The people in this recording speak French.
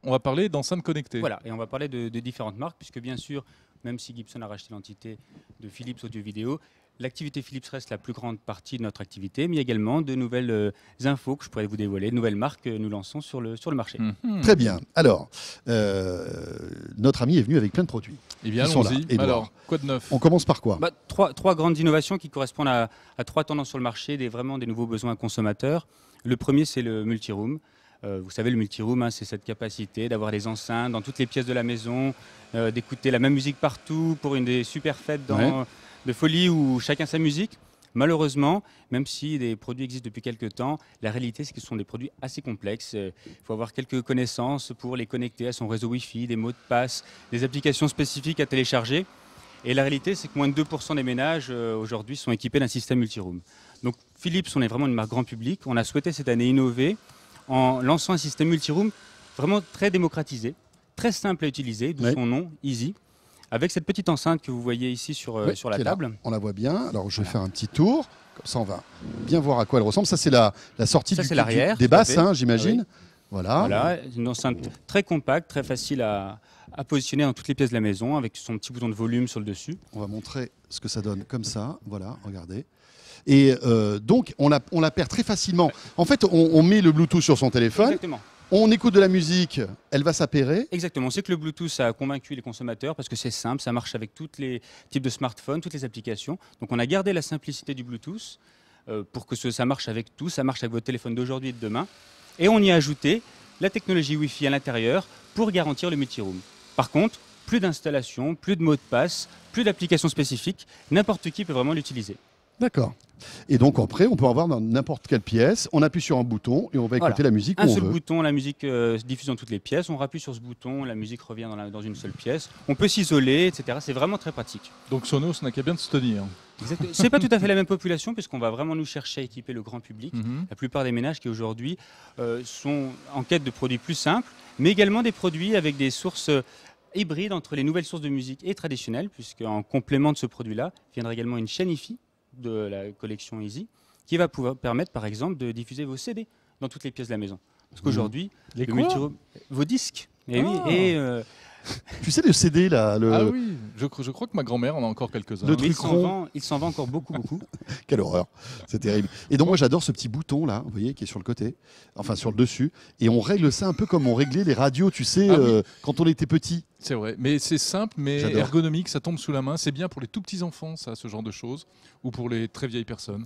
on va parler d'enceintes connectées. Voilà, et on va parler de différentes marques, puisque bien sûr, même si Gibson a racheté l'entité de Philips Audio-Vidéo, l'activité Philips reste la plus grande partie de notre activité, mais il y a également de nouvelles infos que je pourrais vous dévoiler, de nouvelles marques que nous lançons sur le marché. Très bien. Alors, notre ami est venu avec plein de produits. Eh bien, Ils sont là, allons-y. Édouard. Alors, quoi de neuf? On commence par quoi? Trois grandes innovations qui correspondent à trois tendances sur le marché, vraiment des nouveaux besoins consommateurs. Le premier, c'est le multiroom. Vous savez, le multiroom, c'est cette capacité d'avoir des enceintes dans toutes les pièces de la maison, d'écouter la même musique partout pour des super fêtes de folie où chacun sa musique. Malheureusement, même si des produits existent depuis quelques temps, la réalité, c'est que ce sont des produits assez complexes. Il faut avoir quelques connaissances pour les connecter à son réseau Wi-Fi, des mots de passe, des applications spécifiques à télécharger. Et la réalité, c'est que moins de 2% des ménages aujourd'hui sont équipés d'un système multiroom. Donc Philips, on est vraiment une marque grand public. On a souhaité cette année innover en lançant un système multiroom vraiment très démocratisé, très simple à utiliser, d'où son nom, Easy, avec cette petite enceinte que vous voyez ici sur la table. On la voit bien. Alors je vais faire un petit tour, comme ça on va bien voir à quoi elle ressemble. Ça c'est la sortie des basses, j'imagine. Oui. Voilà, une enceinte très compacte, très facile à positionner dans toutes les pièces de la maison, avec son petit bouton de volume sur le dessus. On va montrer ce que ça donne comme ça. Voilà, regardez. Et donc, on la perd très facilement. En fait, on met le Bluetooth sur son téléphone. Exactement. On écoute de la musique, elle va s'appairer. Exactement. On sait que le Bluetooth a convaincu les consommateurs parce que c'est simple, ça marche avec tous les types de smartphones, toutes les applications. Donc, on a gardé la simplicité du Bluetooth pour que ça marche avec tout, ça marche avec votre téléphone d'aujourd'hui et de demain. Et on y a ajouté la technologie Wi-Fi à l'intérieur pour garantir le multiroom. Par contre, plus d'installation, plus de mots de passe, plus d'applications spécifiques. N'importe qui peut vraiment l'utiliser. D'accord. Et donc après, on peut avoir dans n'importe quelle pièce, on appuie sur un bouton et on va écouter la musique où on veut. Un seul bouton, la musique se diffuse dans toutes les pièces. On rappuie sur ce bouton, la musique revient dans une seule pièce. On peut s'isoler, etc. C'est vraiment très pratique. Donc Sonos n'a qu'à bien de se tenir. C'est pas tout à fait la même population puisqu'on va vraiment nous chercher à équiper le grand public. La plupart des ménages qui aujourd'hui sont en quête de produits plus simples, mais également des produits avec des sources hybrides entre les nouvelles sources de musique et traditionnelles, puisqu'en complément de ce produit-là viendra également une chaîne Hi-Fi de la collection Easy, qui va pouvoir permettre par exemple de diffuser vos CD dans toutes les pièces de la maison. Parce qu'aujourd'hui, vos disques, tu sais le CD là Ah oui, je crois que ma grand-mère en a encore quelques-uns. Il s'en vend encore beaucoup. Quelle horreur, c'est terrible. Et donc moi j'adore ce petit bouton là, vous voyez, qui est sur le côté, enfin sur le dessus, et on règle ça un peu comme on réglait les radios, tu sais, quand on était petit. C'est vrai, mais c'est simple, mais ergonomique, ça tombe sous la main. C'est bien pour les tout petits enfants, ça, ce genre de choses, ou pour les très vieilles personnes.